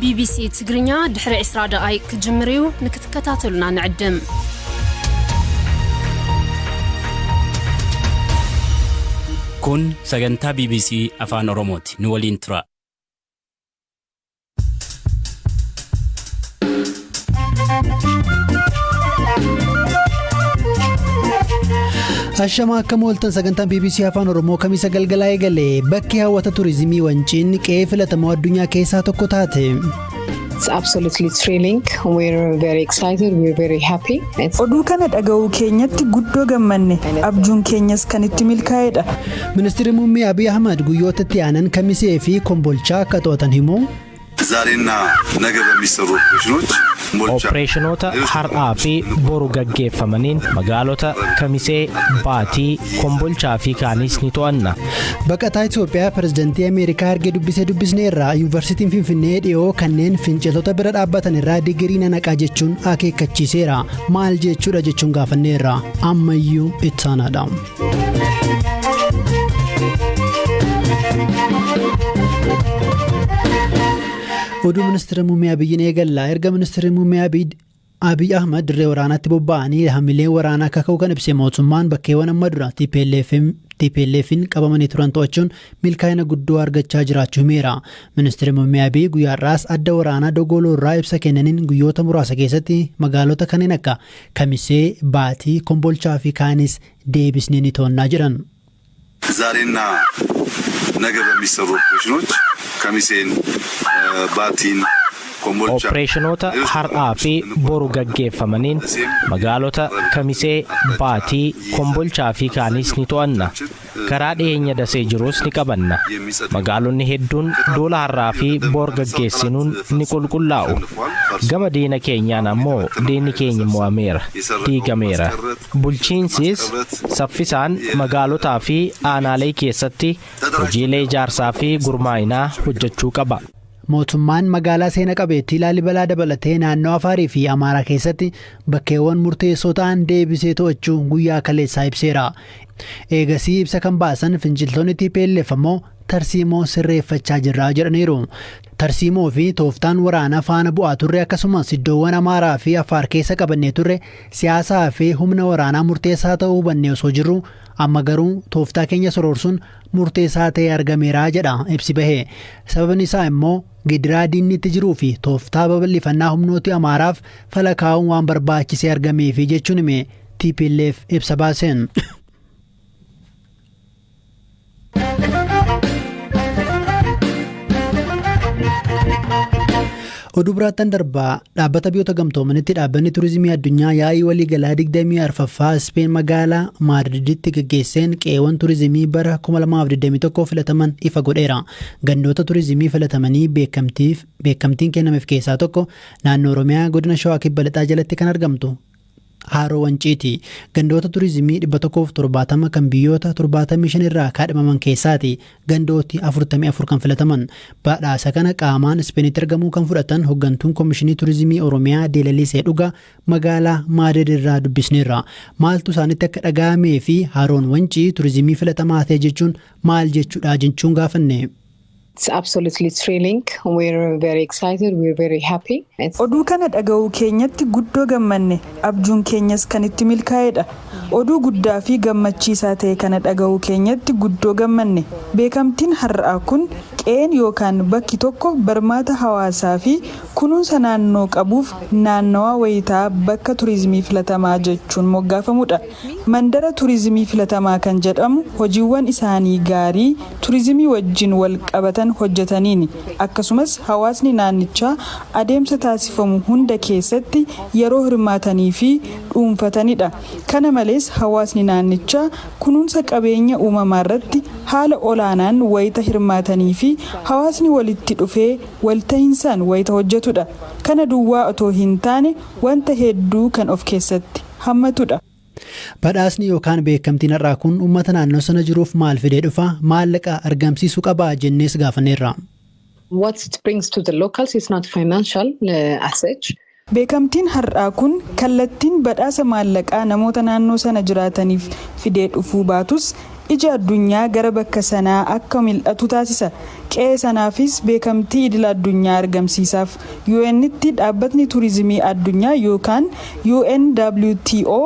BBC ትግርኛ ድሕሪ 20 ደቂቃ ክጅምሪው ንክትከታተሉና ንዕድም kun sagantaa BBC afaan Oromooti nu waliin tura. Ashama akka mooltan sagantaan BBC afaan Oromoo kamisa galgalaa eegalee bakki hawwata turizimii Wanciin qe'ee filatamoo addunyaa keessaa tokko taate. It's absolutely thrilling. We're very excited. We're very happy. Oduu kana dhaga'uu keenyatti guddoo gammanne abjuun keenyas kan itti milkaa'edha. Ministeerri Muummee Abiy Ahmed guyyootatti aanan Kamisee fi Kombolchaa akka to'atan himu. ዛሬና ነገ በሚሰሩ ኦፕሬሽኖታ ሐርአፊ ቦሩ ገጌፈመኒን መጋሎታ ከሚሴ ባቲ ኮምቦልቻ ፊ ካኒስ ኒቶአና በቀጣይ ኢትዮጵያ ፕሬዝዳንት የአሜሪካ አርጌ ዱብስኔራ ዩኒቨርሲቲ ፊንፊኔ ዲዮ ከነን ፊንጨቶታ ብረ ዳባተንራ ዲግሪ ነነቃ ጀቹን አኬከቺሴራ ማል ጀቹ ደጀቹን ጋፈኔራ አመዩ ኢታናዳም Oduu ministeera muummee Abiyyiin eegalla erga ministeerri muummee Abiy Ahmed dirree waraanaatti bobba'anii hamileen waraanaa akka ka'u kan ibse mootummaan bakkeewwan amma dura TPLF'n qabamanii turan to'achuun milkaa'ina guddoo argachaa jiraachuu himeera. Ministeerri muummee Abiy guyyaarraas adda waraanaa Dogoloo irraa ibsa kennaniin guyyoota muraasa keessatti magaalota kanneen akka Kamisee, Baatii, Kombolchaa fi Kaanis deebisnee ni to'annaa jiran. ዛሬና ነገ በሚሰሩ ኦፕሬሽኖች ከሚሴን ባቲን ኦፕሬሽኖታ ሐርአፊ ቦሩ ገጌፈመኒን መጋሎታ ከሚሴ ባቲ ኮምቦልቻ ፊ ካኒስ ኒቶአና ከራ ዲየኛ ደሴ ጅሮስ ኒቀበና መጋሎኒ ሄዱን ዶላ ሐራፊ ቦር ገጌሲኑን ኒቁልቁላኡ ገመ ዲነ ኬኛን አሞ ዲኒ ኬኝ ሙአሜራ ዲገሜራ ቡልቺንሲስ ሰፊሳን መጋሎታ ፊ አናሌ ኬሰቲ ሆጂሌ ጃርሳ ፊ ጉርማይና ሆጀቹ ቀባ mootummaan magaalaa seena qabeettii Laalibalaa dabalatee naannoo Afaarii fi Amaaraa keessatti bakkeewwan murteessoo ta'an deebisee to'achuu guyyaa kaleessaa ibseera. Eegasii ibsa kan baasan finciltoonni TPLF ammoo tarsiimoo sirreeffachaa jirra jedhaniiru. Tarsiimoo fi tooftaan waraanaa faana bu'aa turre akkasumas iddoowwan Amaaraa fi Afaar keessa qabannee turre siyaasaa fi humna waraanaa murteessaa ta'uu hubannee osoo jirru amma garuu tooftaa keenya sororsuun murteessaa ta'ee argameera jedha ibsi bahee. Sababni isaa immoo gidiraa diinni itti jiruu fi tooftaa babal'ifannaa humnooti Amaaraaf falakaa'uun waan barbaachisee argameef jechuun hime TPLF ibsa baaseen. Oduu biraattan darbaa dhaabbata biyyoota gamtoomanitti dhaabbanni turizimii addunyaa yaa'ii waliigalaa 24ffaa Speen magaalaa Maadriditti gaggeesseen qe'eewwan turizimii bara 2021 filataman ifa godheera. Gandoota turizimii filatamanii beekamtiin kennameef keessaa tokko naannoo Oromiyaa godina Shawaa Kibba Lixaa jalatti kan argamtu Haroo Wanciiti. Gandoota turizimii 170 kan biyyoota 75 irraa kaadhimaman keessaati gandooti 44 kan filataman. Badhaasa kana qaamaan Ispeenitti argamuu kan fudhatan hoggantuun Komishinii Turizimii Oromiyaa Deelalisee Dhugaa magaalaa Maadrid irraa dubbisneerra. Maaltu isaanitti akka dhaga'amee fi Haroon Wancii turizimii filatamaa ta'e jechuun maal jechuudha jechuun gaafanne. It's absolutely thrilling. We're very excited. We're very happy. Oduu kana dhaga'uu keenyatti guddoo gammanne abjuun keenyas kan itti milkaa'edha. Oduu guddaa fi gammachiisaa ta'e kana dhaga'uu keenyatti guddoo gammanne. Beekamtiin har'aa kun qe'een yookaan bakki tokko barmaata hawaasaa fi kunuunsa naannoo qabuuf naannawaa wayitaa bakka turizimii filatamaa jechuun moggaafamudha. Mandara turizimii filatamaa kan jedhamu hojiiwwan isaanii gaarii turizimii wajjin wal qabatan hojjetaniini. Akkasumas hawaasni naannichaa adeemsa taasifamu hunda keessatti yeroo hirmaatanii fi dhuunfatanidha. Kana malees hawaasni naannichaa kunuunsa qabeenya uumamaa irratti haala olaanaan wayita hirmaatanii fi hawaasni walitti dhufee walta'insaan wayita hojjetudha. Kana duwwaa otoo hin taane wanta hedduu kan of keessatti hammatudha. Badhaasni yookaan beekamtiin har'aa kun uummata naannoo sana jiruuf maal fidee dhufa? Maallaqa argamsiisuu qaba jennees gaafanneerra. What it brings to the locals is not financial as such. Beekamtiin har'aa kun kallattiin badhaasa maallaqaa namoota naannoo sana jiraataniif fidee dhufuu baatus ija addunyaa gara bakka sanaa akka mil'atu taasisa. Qe'ee sanaafis beekamtii idil addunyaa argamsiisaaf UN'tti dhaabbatni turizimii addunyaa yookaan UNWTO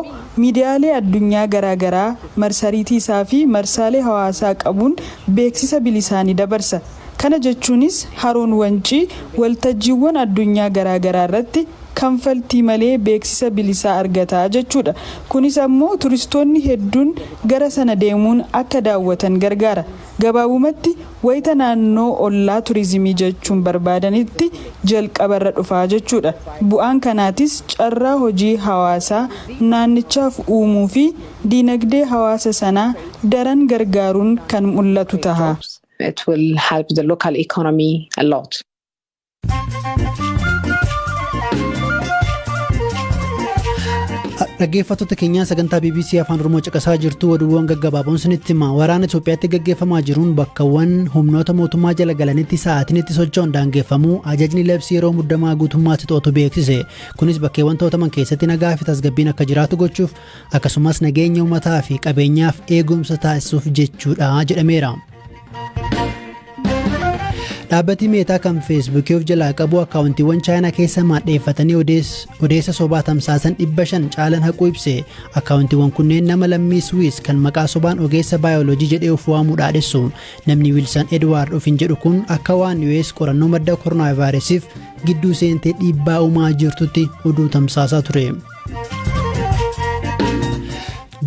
miidiyaalee addunyaa garaagaraa marsariitii isaa fi marsaalee hawaasaa qabuun beeksisa bilisaanii dabarsa. Kana jechuunis haroon wancii waltajjiiwwan addunyaa garaagaraa irratti kanfaltii malee beeksisa bilisaa argataa jechuudha. Kunis ammoo turistoonni hedduun gara sana deemuun akka daawwatan gargaara. Gabaabumatti wayita naannoo ollaa turizimii jechuun barbaadanitti jalqabarra dhufaa jechuudha. Bu'aan kanaatis carraa hojii hawaasaa naannichaaf uumuu fi diinagdee hawaasa sanaa daran gargaaruun kan mul'atu taha. It will help the local economy a lot. Dhaggeeffattoota keenyaa sagantaa BBC Afaan Oromoo caqasaa jirtu oduuwwan gaggabaaboon sinitti hima. Waraana Itoophiyaatti gaggeeffamaa jiruun bakkawwan humnoota mootummaa jala galanitti sa'aatiin itti socho'uun daangeffamuu ajajni labsii yeroo muddamaa guutummaatti to'atu beeksise. Kunis bakkeewwan to'ataman keessatti nagaa fi tasgabbiin akka jiraatu gochuuf akkasumas nageenya uummataa fi qabeenyaaf eegumsa taasisuuf jechuudha jedhameera. Dhaabbati meetaa kan feesbuukii of jalaa qabu akkaawuntiiwwan chaayinaa keessa maddeeffatanii odeessa sobaa tamsaasan 500 caalan haquu ibse. Akkaawuntiiwwan kunneen nama lammii Swiss kan maqaa sobaan ogeessa baayoloojii jedhee of waamuu dhaadessu. Namni Wilson Edward ofin jedhu kun akka waan US qorannoo madda koronaa vaayirasiif gidduu seentee dhiibbaa uumaa jirtutti oduu tamsaasaa ture.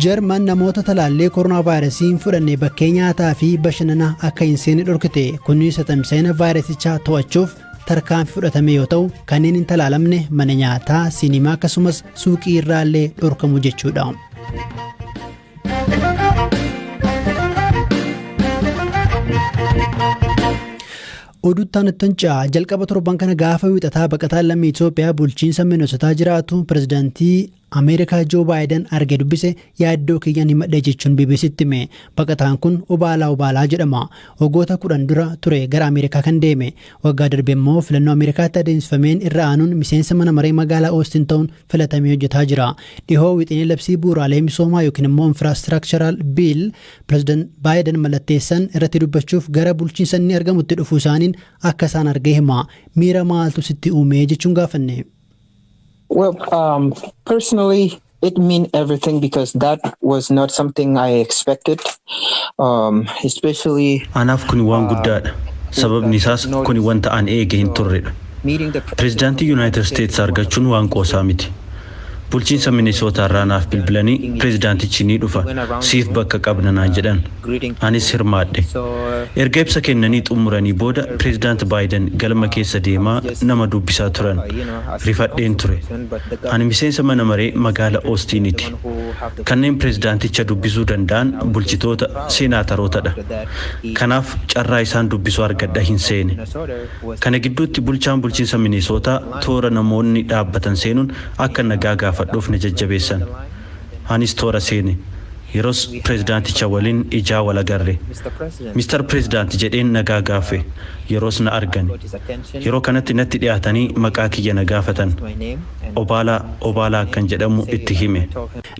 Jarman namoota talaallee koronaa vaayirasiin fudhanne bakkee nyaataa fi bashannanaa akka hin seenne dhorkite. Kunis tamsaa'ina vaayirasichaa to'achuuf tarkaanfii fudhatame yoo ta'u kanneen hin talaalamne mana nyaataa, sinimaa akkasumas suuqii irraallee dhorkamu jechuudha. Oduuttaan Toncaa jalqaba torban kana gaafa wixataa baqataan lammii Itoophiyaa bulchiinsa Minnesotaa jiraatu pirezidaantii Ameerikaa Joo Baayiden arge dubbise yaaddoo kiyyaan himadhe jechuun BBC'tti hime. Baqataan kun Obaalaa jedhama. Waggoota 10 dura ture gara Ameerikaa kan deeme. Waggaa darbe immoo filannoo Ameerikaatti adeemsifameen irra aanuun miseensa mana maree magaalaa Austin ta'uun filatamee hojjetaa jira. Dhihoo wixinee labsii bu'uuraalee misoomaa yookiin immoo infraastiraakcharaal biil pirezidaant Baayiden mallatteessan irratti dubbachuuf gara bulchiinsa inni argamutti dhufuu isaaniin akka isaan argee hima. Miira maaltu sitti uumee jechuun gaafanne. Well, personally, it means everything because that was not something I expected, especially. Anaaf kun waan guddaadha. Sababni isaas kun wanta an eege hin turredha. Pirezidaantii United States argachuun waan qoosaa miti. Bulchiinsa Minnesota irraa naaf bilbilanii pirezidaantichi ni dhufa siif bakka qabna naan jedhan. Anis hirmaadhe. Erga ibsa kennanii xumuranii booda pirezidaant Baayiden galma keessa deemaa nama dubbisaa turan. Rifadheen ture. Ani miseensa mana maree magaalaa Austiniiti. Kanneen pirezidaanticha dubbisuu danda'an bulchitoota seenaatarootadha. Kanaaf carraa isaan dubbisuu argadha hin seene. Kana gidduutti bulchaan bulchiinsa Minnesota toora namoonni dhaabbatan seenuun akka nagaa gaafadhuuf na jajjabeessan. Anis toora seene. Yeroos pirezidaanticha waliin ijaa wal agarre. Mr. President jedheen nagaa gaafe. Yeroos na argan. Yeroo kanatti natti dhiyaatanii maqaa kiyya na gaafatan. Obaalaa kan jedhamu itti hime.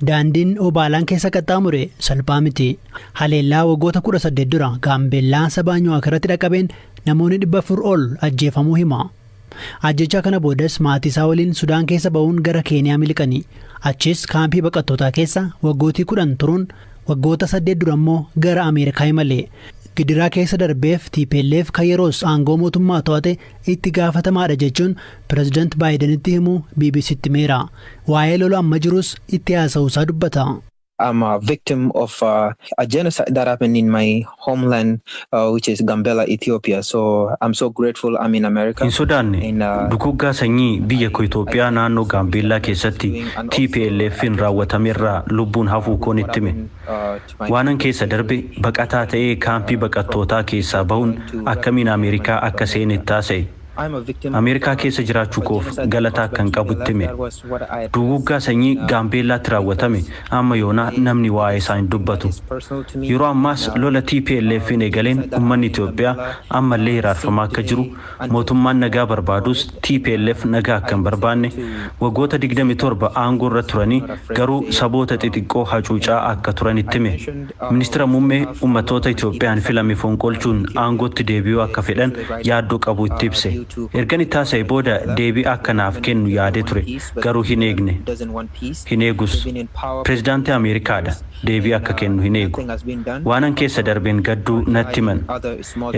Daandiin Obaalaan keessa qaxxaamure salphaa miti. Haleellaa waggoota 18 dura Gaambeellaa Sabaanyoo irratti dhaqabeen namoonni 400 ol ajjeefamuu hima. Ajjechaa kana boodas maatii isaa waliin Sudaan keessa ba'uun gara Keeniyaa miliqanii. Achis kaampii baqattootaa keessa waggootii 10 turuun waggoota 8 dura immoo gara Ameerikaa imale. Gidiraa keessa darbeef TPLF kan yeroos aangoo mootummaa to'ate itti gaafatamaadha jechuun pirezidaant Baayidenitti himuu BBC'tti himeera. Waa'ee lola amma jirus itti haasa'uusaa dubbata. I'm a victim of a genocide that happened in my homeland, which is Gambela, Ethiopia. So I'm so grateful I'm in America. In Sudan, dukuggaa sanyii biyya koo Itoophiyaa naannoo Gaambeellaa keessatti TPLF'n raawwatamerraa lubbuun hafuu koon itti hime. Waanan keessa darbe baqataa ta'ee kaampii baqattootaa keessaa bahuun akkamiin Ameerikaa akka seene taasise. Ameerikaa keessa jiraachuu koof galataa kan qabutti hime. Duguuggaa sanyii Gaambeellaatti raawwatame amma yoonaa namni waa'ee isaa hin dubbatu. Yeroo ammaas lola TPLF'n eegaleen uummanni Itoophiyaa ammallee hiraarfamaa akka jiru, mootummaan nagaa barbaadus TPLF nagaa akka hin barbaanne, waggoota 27 aangoo irra turanii garuu saboota xixiqqoo hacuucaa akka turanitti hime. Ministeera muummee uummattoota Itoophiyaan filame fonqolchuun aangootti deebi'uu akka fedhan yaaddoo qabu itti ibse. Ergan itti haasa'e booda deebii akka naaf kennu yaadee ture garuu hin eegne. Hin eegus. Pireezidaantii Ameerikaadha. Deebii akka kennu hin eegu. Waanan keessa darbeen gadduu natti himan.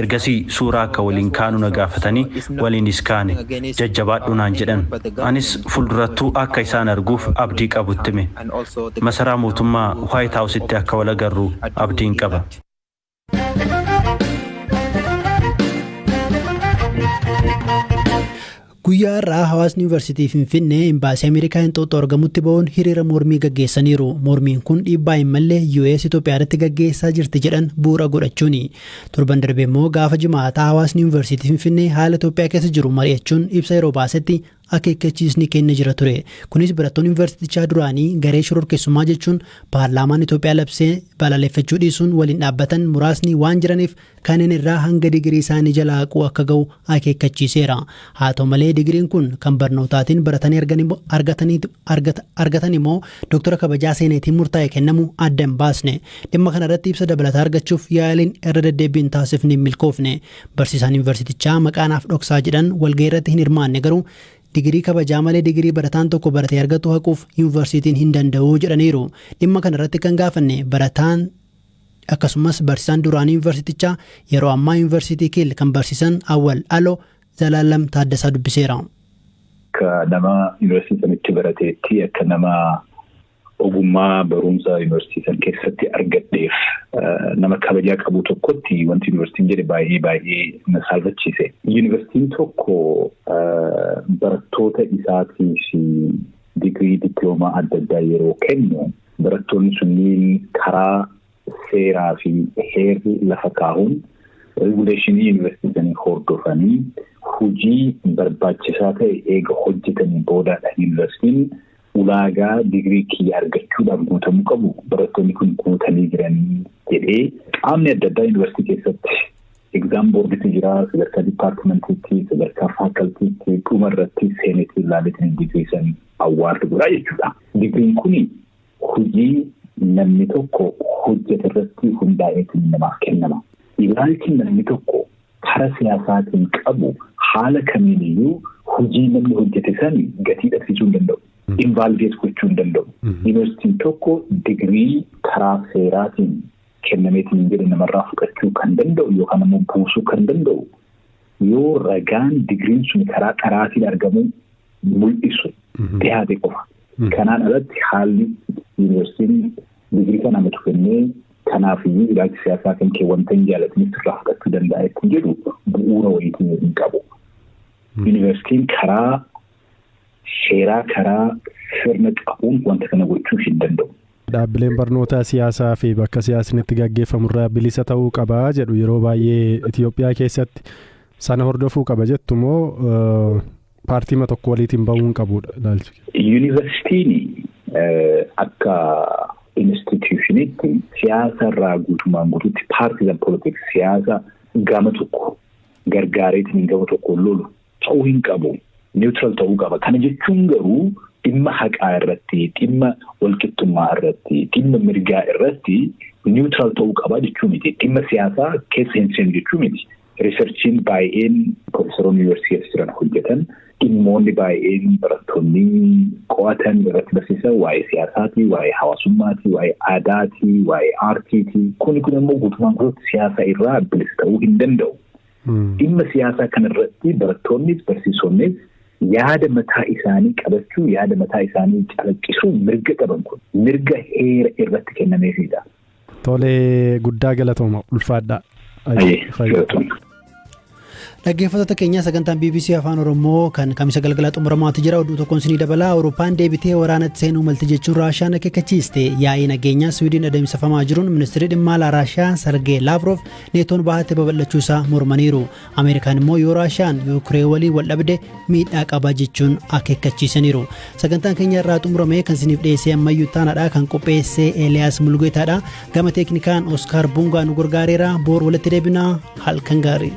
Ergasii suuraa akka waliin kaanu na gaafatanii waliinis kaane jajjabaadhu naan jedhan. Anis fuuldurattuu akka isaan arguuf abdii qabutti hime. Masaraa mootummaa White House'itti akka wal agarru abdiin qaba. Guyyaa irraa hawaasni yuunivarsiitii Finfinnee imbaasii Ameerikaa Inxooxxoo argamutti ba'uun hiriira mormii gaggeessaniiru. Mormiin kun dhiibbaa hin malle US Itoophiyaatti gaggeessaa jirti jedhan bu'uura godhachuuni. Torban darbe immoo gaafa jimaataa hawaasni yuunivarsiitii Finfinnee haala Itoophiyaa keessa jiru mari'achuun ibsa yeroo baasetti akeekkachiisni kennee jira ture. Kunis barattoonni yuunivarsiitichaa duraanii garee shororkeessummaa jechuun paarlaamaan Itoophiyaa labsee balaaleffachuu dhiisuun waliin dhaabbatan muraasni waan jiraniif kanneen irraa hanga digirii isaanii jala haquu akka ga'u akeekkachiiseera. Haa ta'u malee digiriin kun kan barnootaatiin baratanii argatan immoo Dooktora Kabajaa Seeneetiin murtaa'e kennamu adda hin baasne. Dhimma kana irratti ibsa dabalataa argachuuf yaaliin irra deddeebiin taasifne hin milkoofne. Barsiisaan yuunivarsiitichaa maqaanaaf dhoksaa jedhan walga'ii irratti hin hirmaanne garuu digirii kabajaa malee digirii barataan tokko baratee argatu haquuf yuunivarsiitiin hin danda'u jedhaniiru. Dhimma kana irratti kan gaafanne barataan akkasumas barsiisaan duraanii yuunivarsiitichaa yeroo ammaa yuunivarsiitii Kiil kan barsiisan Awwal Aloo Zalaalam Taaddasaa dubbiseera. Akka nama yuunivarsiitii sanitti barateetti akka nama ogummaa barumsa yuunivarsiitii san keessatti argadheef nama kabajaa qabu tokkotti wanti yuunivarsiitiin jedhe baay'ee na saalfachiise. Yuunivarsiitiin tokko barattoota isaatiif digirii dippiloomaa adda addaa yeroo kennu barattoonni sunniin karaa seeraa fi heerri lafa kaa'uun reguleeshinii yuunivarsiitii sanii hordofanii hojii barbaachisaa ta'e eega hojjetanii boodaadha yuunivarsiitiin ulaagaa digirii kiyya argachuudhaaf guutamuu qabu barattoonni kun guutanii jiranii jedhee qaamni adda addaa yuunivarsiitii keessatti egzaam boordiitu jira, sadarkaa dipaartimentiitti, sadarkaa faakaltiitti, dhuma irratti seenetii ilaaleetiin digirii san awwaardu godhaa jechuudha. Digiriin kun hojii namni tokko hojjete irratti hundaa'eetiin namaaf kennama. Ilaalchi namni tokko karaa siyaasaatiin qabu haala kamiiniyyuu hojii namni hojjete san gatii dhabsiisuu hin danda'u. Invalidate gochuu hin danda'u. Yuunivarsiitiin tokko digirii karaa seeraatiin kennameetiin jedhe namarraa fudhachuu kan danda'u yookaan immoo buusuu kan danda'u yoo ragaan digiriin sun karaa qaraatiin argamu mul'isu dhiyaate qofa. Kanaan alatti haalli yuunivarsiitiin digirii kana namatti kennee kanaafiyyuu ilaalchi siyaasaa kan keewwanta hin jaallataniif irraa fudhachuu danda'a ittiin jedhu bu'uura wayiitiin hin qabu. Yuunivarsiitiin karaa seeraa karaa sirna qabuun wanta kana gochuu hin danda'u. Dhaabbileen barnootaa siyaasaa fi bakka siyaasni itti gaggeeffamu irraa bilisa ta'uu qaba jedhu yeroo baay'ee Itoophiyaa keessatti sana hordofuu qaba jettu moo paartiima tokko waliitiin bahuun qabudha ilaalchi? Yuunivarsiitiin akka instituutionitti siyaasa irraa guutumaan guutuutti paartiizan politiks siyaasa gama tokko gargaareetiin gama tokko lolu ta'uu hin qabu. Neutral ta'uu qaba. Kana jechuun garuu dhimma haqaa irratti, dhimma walqixxummaa irratti, dhimma mirgaa irratti neutral ta'uu qaba jechuu miti. Dhimma siyaasaa keessa hin seenu jechuu miti. Riisarchiin baay'een profeesoroonni yuunivarsiitii jiran hojjetan dhimmoonni baay'een barattoonni qo'atan irratti barsiisan waa'ee siyaasaati, waa'ee hawaasummaati, waa'ee aadaati, waa'ee aartiiti. Kun immoo guutumaan guutuutti siyaasa irraa bilisa ta'uu hin danda'u. Dhimma siyaasaa kanarratti barattoonnis barsiisonnis yaada mataa isaanii qabachuu, yaada mataa isaanii calaqqisuu mirga qaban kun mirga heera irratti kennameefidha. Tolee, guddaa galatooma ulfaadhaa. Dhaggeeffattoota keenya sagantaan BBC Afaan Oromoo kan kamisa galgala xumuramaatti jira. Oduu tokkoon sinii dabala. Awurooppaan deebitee waraanatti seenuu malti jechuun Raashiyaan akeekkachiiste. Yaa'ii nageenyaa Swiidin adeemsifamaa jiruun ministeerri dhimma alaa Raashiyaa Sergey Lavrov neetoon bahattee babal'achuusaa mormaniiru. Ameerikaan immoo yoo Raashiyaan Yuukireen waliin wal dhabde miidhaa qaba jechuun akeekkachiisaniiru. Sagantaan keenya irraa xumurame kan siniif dhiyeessee ammayyuu taanaadha kan qopheessee Eeliyaas Mulgeetaadha. Gama teeknikaan Oskaar Bungaa nu gargaareera. Boor walitti deebinaa halkan gaarii.